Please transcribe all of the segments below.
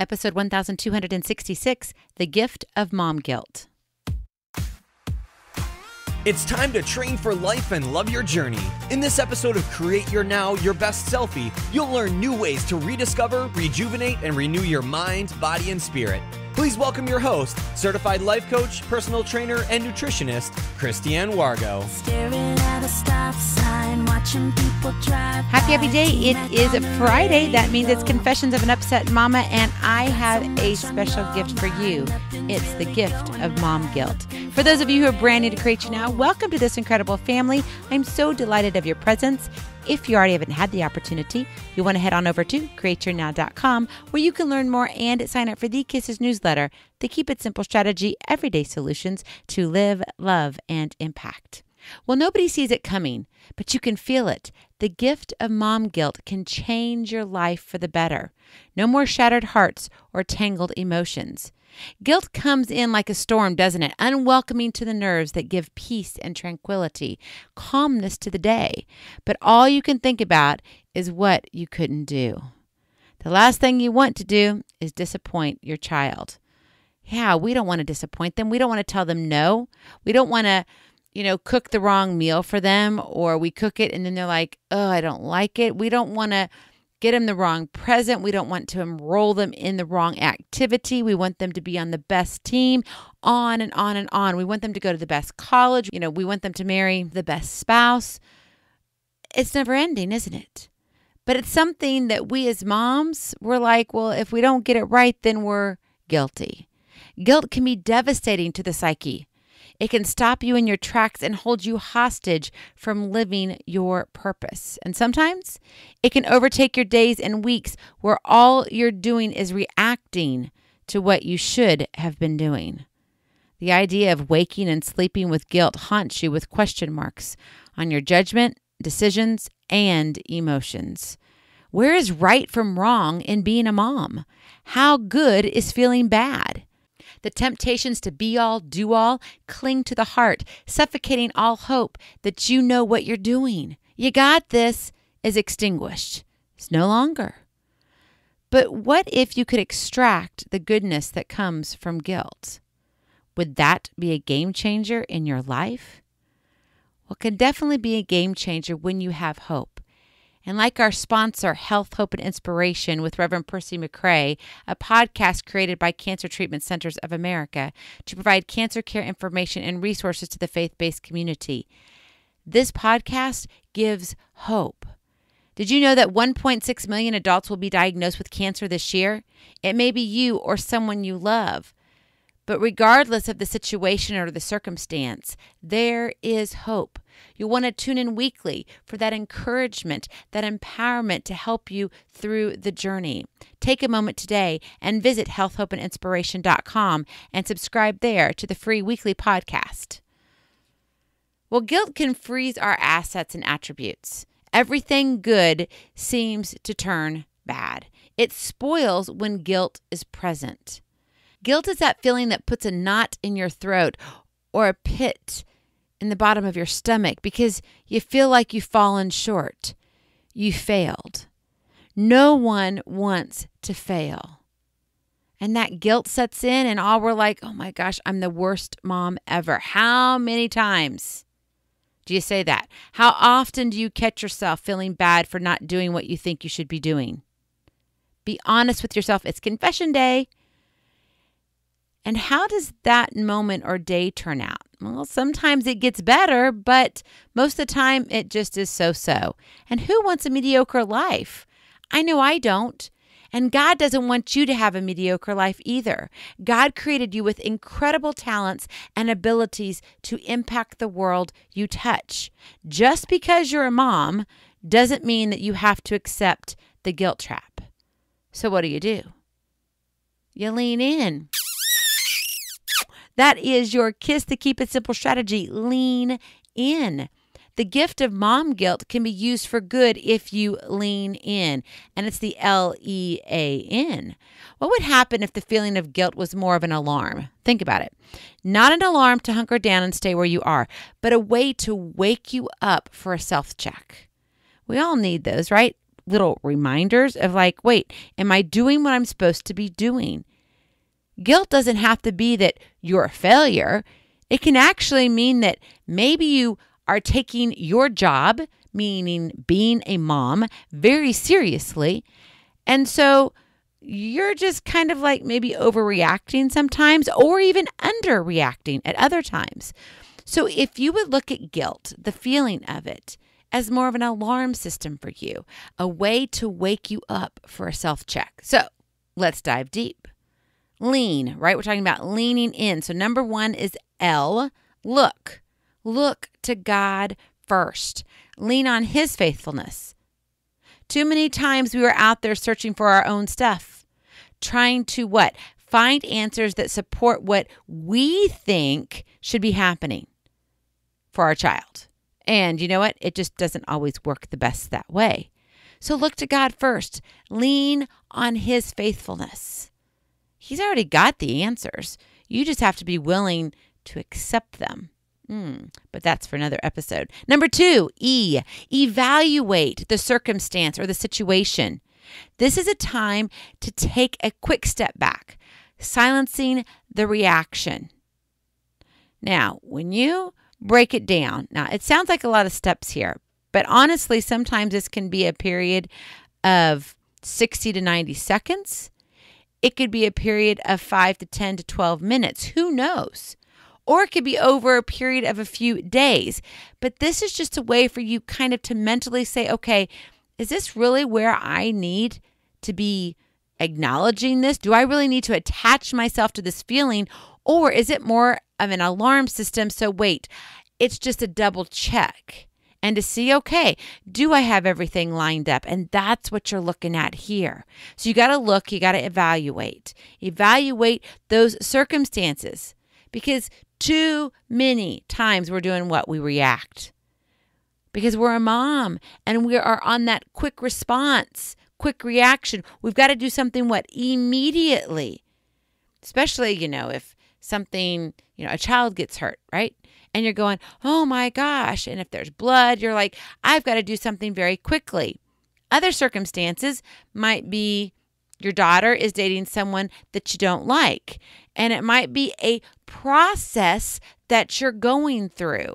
Episode 1266, The Gift of Mom Guilt. It's time to train for life and love your journey. In this episode of Create Your Now, Your Best Selfie, you'll learn new ways to rediscover, rejuvenate, and renew your mind, body, and spirit. Please welcome your host, certified life coach, personal trainer, and nutritionist, Christiane Wargo. Staring at a stop sign, watching people drive. Happy day. It is Friday. That means it's Confessions of an Upset Mama, and I have a special gift for you. It's the gift of mom guilt. For those of you who are brand new to Create Your Now, welcome to this incredible family. I'm so delighted of your presence. If you already haven't had the opportunity, you want to head on over to createyournow.com, where you can learn more and sign up for the Kisses newsletter, the Keep It Simple strategy, everyday solutions to live, love, and impact. Well, nobody sees it coming, but you can feel it. The gift of mom guilt can change your life for the better. No more shattered hearts or tangled emotions. Guilt comes in like a storm, doesn't it? Unwelcoming to the nerves that give peace and tranquility, calmness to the day. But all you can think about is what you couldn't do. The last thing you want to do is disappoint your child. Yeah, we don't want to disappoint them. We don't want to tell them no. We don't want to, cook the wrong meal for them, or we cook it and then they're like, oh, I don't like it. We don't want to get them the wrong present. We don't want to enroll them in the wrong activity. We want them to be on the best team, on and on and on. We want them to go to the best college. We want them to marry the best spouse. It's never ending, isn't it? But it's something that we as moms, we're like, well, if we don't get it right, then we're guilty. Guilt can be devastating to the psyche. It can stop you in your tracks and hold you hostage from living your purpose. And sometimes it can overtake your days and weeks where all you're doing is reacting to what you should have been doing. The idea of waking and sleeping with guilt haunts you with question marks on your judgment, decisions, and emotions. Where is right from wrong in being a mom? How good is feeling bad? The temptations to be all, do all, cling to the heart, suffocating all hope that you know what you're doing. You got this is extinguished. It's no longer. But what if you could extract the goodness that comes from guilt? Would that be a game changer in your life? Well, it can definitely be a game changer when you have hope. And like our sponsor, Health, Hope, and Inspiration with Reverend Percy McRae, a podcast created by Cancer Treatment Centers of America to provide cancer care information and resources to the faith-based community. This podcast gives hope. Did you know that 1.6 million adults will be diagnosed with cancer this year? It may be you or someone you love. But regardless of the situation or the circumstance, there is hope. You'll want to tune in weekly for that encouragement, that empowerment to help you through the journey. Take a moment today and visit healthhopeandinspiration.com and subscribe there to the free weekly podcast. Well, guilt can freeze our assets and attributes. Everything good seems to turn bad. It spoils when guilt is present. Guilt is that feeling that puts a knot in your throat or a pit in the bottom of your stomach because you feel like you've fallen short. You failed. No one wants to fail. And that guilt sets in and all we're like, oh my gosh, I'm the worst mom ever. How many times do you say that? How often do you catch yourself feeling bad for not doing what you think you should be doing? Be honest with yourself. It's confession day. And how does that moment or day turn out? Well, sometimes it gets better, but most of the time it just is so-so. And who wants a mediocre life? I know I don't. And God doesn't want you to have a mediocre life either. God created you with incredible talents and abilities to impact the world you touch. Just because you're a mom doesn't mean that you have to accept the guilt trap. So what do? You lean in. That is your Kiss the Keep It Simple strategy. Lean in. The gift of mom guilt can be used for good if you lean in, and it's the L-E-A-N. What would happen if the feeling of guilt was more of an alarm? Think about it. Not an alarm to hunker down and stay where you are, but a way to wake you up for a self-check. We all need those, right? little reminders of like, wait, am I doing what I'm supposed to be doing? Guilt doesn't have to be that you're a failure. It can actually mean that maybe you are taking your job, meaning being a mom, very seriously. And so you're just kind of like maybe overreacting sometimes or even underreacting at other times. So if you would look at guilt, the feeling of it, as more of an alarm system for you, a way to wake you up for a self-check. So let's dive deep. Lean, right? We're talking about leaning in. So number 1 is L, look. Look to God first. Lean on His faithfulness. Too many times we are out there searching for our own stuff, trying to what? Find answers that support what we think should be happening for our child. And you know what? It just doesn't always work the best that way. So look to God first. Lean on His faithfulness. He's already got the answers. You just have to be willing to accept them. But that's for another episode. Number 2, E, evaluate the circumstance or the situation. This is a time to take a quick step back, silencing the reaction. Now, when you break it down, now it sounds like a lot of steps here, but honestly, sometimes this can be a period of 60 to 90 seconds. It could be a period of 5 to 10 to 12 minutes. Who knows? Or it could be over a period of a few days. But this is just a way for you kind of to mentally say, okay, is this really where I need to be acknowledging this? Do I really need to attach myself to this feeling? Or is it more of an alarm system? So wait, it's just a double check. And to see, okay, do I have everything lined up? And that's what you're looking at here. So you got to look, you got to evaluate. Evaluate those circumstances. Because too many times we're doing what? We react. Because we're a mom and we are on that quick response, quick reaction. We've got to do something what? Immediately. Especially, if something, a child gets hurt, right? And you're going, oh my gosh. And if there's blood, you're like, I've got to do something very quickly. Other circumstances might be your daughter is dating someone that you don't like. And it might be a process that you're going through.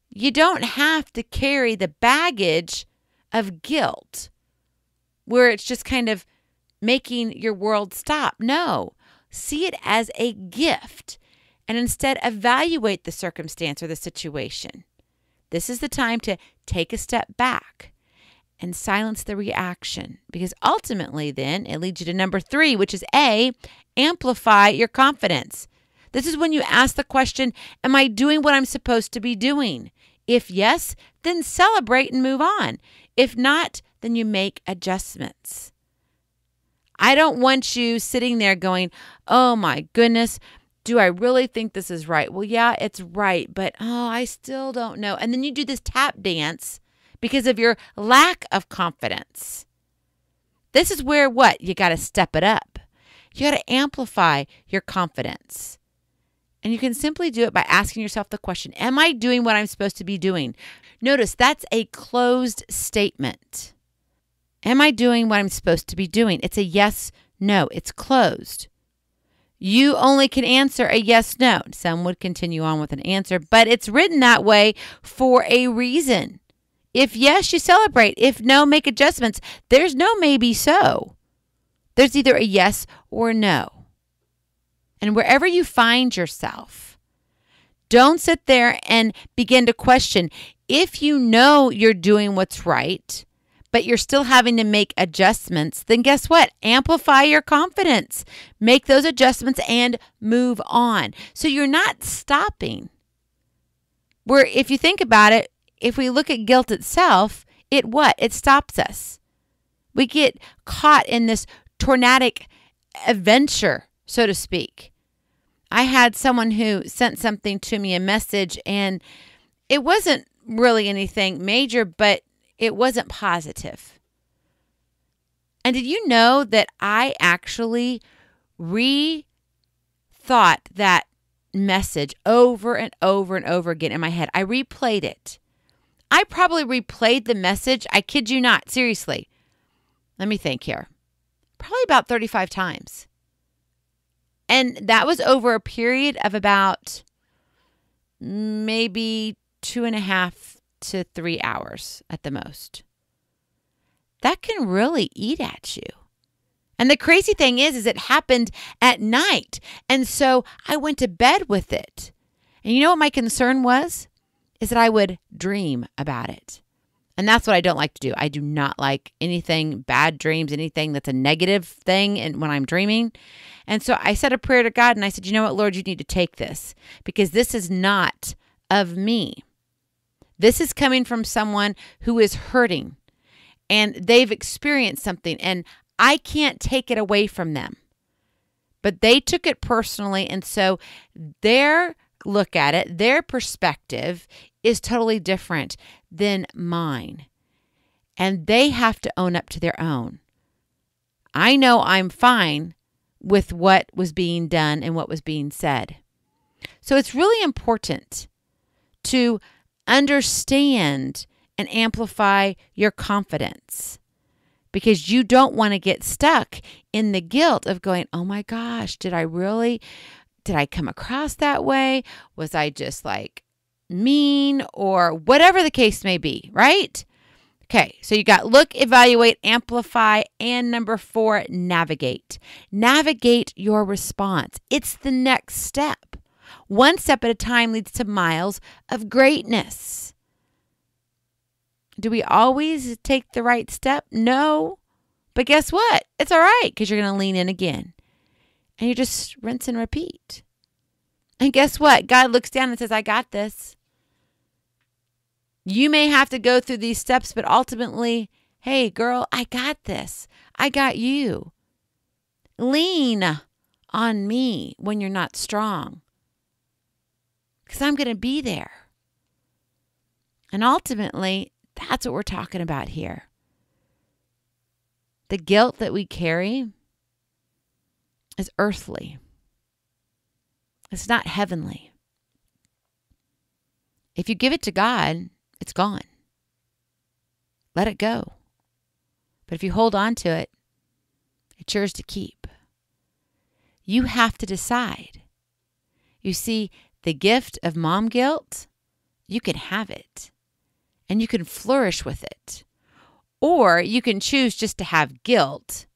You don't have to carry the baggage of guilt where it's just kind of making your world stop. No, see it as a gift and instead evaluate the circumstance or the situation. This is the time to take a step back and silence the reaction, because ultimately then it leads you to number 3, which is A, amplify your confidence. This is when you ask the question, am I doing what I'm supposed to be doing? If yes, then celebrate and move on. If not, then you make adjustments. I don't want you sitting there going, oh my goodness, do I really think this is right? Well, yeah, it's right, but I still don't know. And then you do this tap dance because of your lack of confidence. This is where what? You got to step it up. You got to amplify your confidence. And you can simply do it by asking yourself the question, am I doing what I'm supposed to be doing? Notice that's a closed statement. Am I doing what I'm supposed to be doing? It's a yes, no. It's closed. You only can answer a yes, no. Some would continue on with an answer, but it's written that way for a reason. If yes, you celebrate. If no, make adjustments. There's no maybe so. There's either a yes or a no. And wherever you find yourself, don't sit there and begin to question. If you know you're doing what's right, but you're still having to make adjustments, then guess what? Amplify your confidence. Make those adjustments and move on. So you're not stopping. Where if you think about it, if we look at guilt itself, it what? It stops us. We get caught in this tornadic adventure, so to speak. I had someone who sent something to me, a message, and it wasn't really anything major, but it wasn't positive. And did you know that I actually rethought that message over and over and over again in my head? I replayed it. I probably replayed the message. I kid you not. Seriously. Let me think here. Probably about 35 times. And that was over a period of about maybe 2.5 to 3 hours at the most. That can really eat at you. And the crazy thing is it happened at night. And so I went to bed with it. And you know what my concern was? Is that I would dream about it. And that's what I don't like to do. I do not like anything, bad dreams, anything that's a negative thing and when I'm dreaming. And so I said a prayer to God and I said, you know what, Lord, you need to take this because this is not of me. This is coming from someone who is hurting and they've experienced something and I can't take it away from them. But they took it personally. And so their look at it, their perspective is totally different than mine. And they have to own up to their own. I know I'm fine with what was being done and what was being said. So it's really important to understand and amplify your confidence because you don't want to get stuck in the guilt of going, oh my gosh, did I come across that way? Was I just like mean or whatever the case may be, right? Okay, so you got look, evaluate, amplify, and number 4, navigate. Navigate your response. It's the next step. One step at a time leads to miles of greatness. Do we always take the right step? No. But guess what? It's all right because you're going to lean in again. And you just rinse and repeat. And guess what? God looks down and says, I got this. You may have to go through these steps, but ultimately, hey, girl, I got this. I got you. Lean on me when you're not strong. Because I'm going to be there. And ultimately, that's what we're talking about here. The guilt that we carry is earthly. It's not heavenly. If you give it to God, it's gone. Let it go. But if you hold on to it, it's yours to keep. You have to decide. You see, the gift of mom guilt, you can have it. And you can flourish with it. Or you can choose just to have guilt.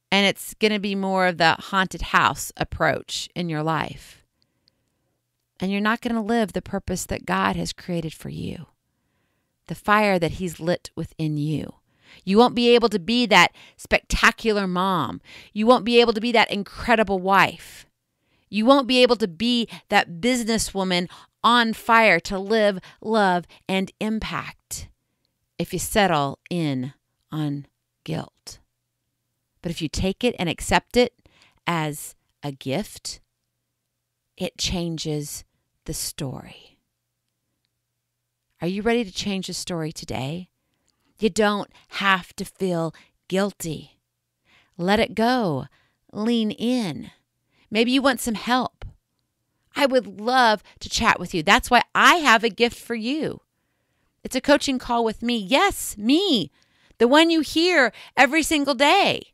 And it's going to be more of the haunted house approach in your life. And you're not going to live the purpose that God has created for you. The fire that He's lit within you. You won't be able to be that spectacular mom. You won't be able to be that incredible wife. You won't be able to be that businesswoman on fire to live, love, and impact if you settle in on guilt. But if you take it and accept it as a gift, it changes the story. Are you ready to change the story today? You don't have to feel guilty. Let it go. Lean in. Maybe you want some help. I would love to chat with you. That's why I have a gift for you. It's a coaching call with me. Yes, me, the one you hear every single day.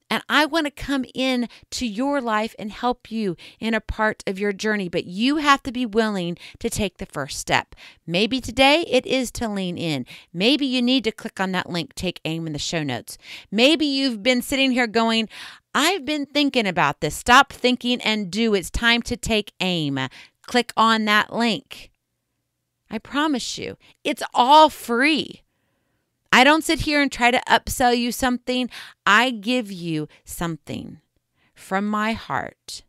And I want to come in to your life and help you in a part of your journey. But you have to be willing to take the first step. Maybe today it is to lean in. Maybe you need to click on that link, take aim in the show notes. Maybe you've been sitting here going, I've been thinking about this. Stop thinking and do. It's time to take aim. Click on that link. I promise you, it's all free. I don't sit here and try to upsell you something. I give you something from my heart.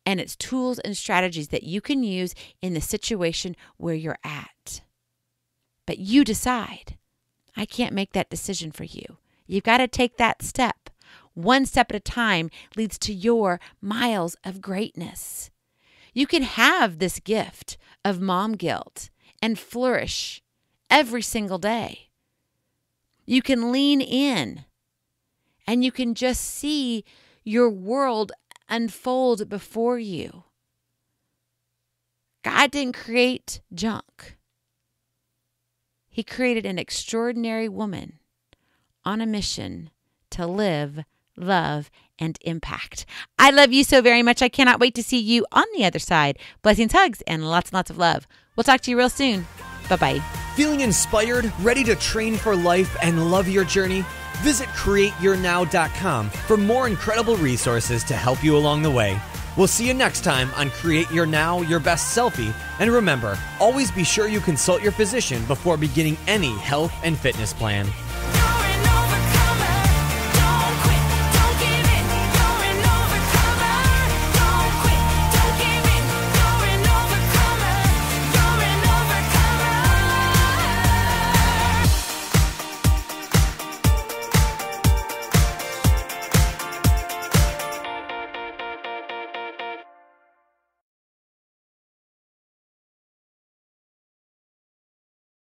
And it's tools and strategies that you can use in the situation where you're at. But you decide. I can't make that decision for you. You've got to take that step. One step at a time leads to your miles of greatness. You can have this gift of mom guilt and flourish every single day. You can lean in and you can just see your world unfold before you. God didn't create junk. He created an extraordinary woman on a mission to live, love, and impact. I love you so very much. I cannot wait to see you on the other side. Blessings, hugs, and lots of love. We'll talk to you real soon. Bye-bye. Feeling inspired, ready to train for life and love your journey? Visit createyournow.com for more incredible resources to help you along the way. We'll see you next time on Create Your Now, Your Best Selfie. And remember, always be sure you consult your physician before beginning any health and fitness plan.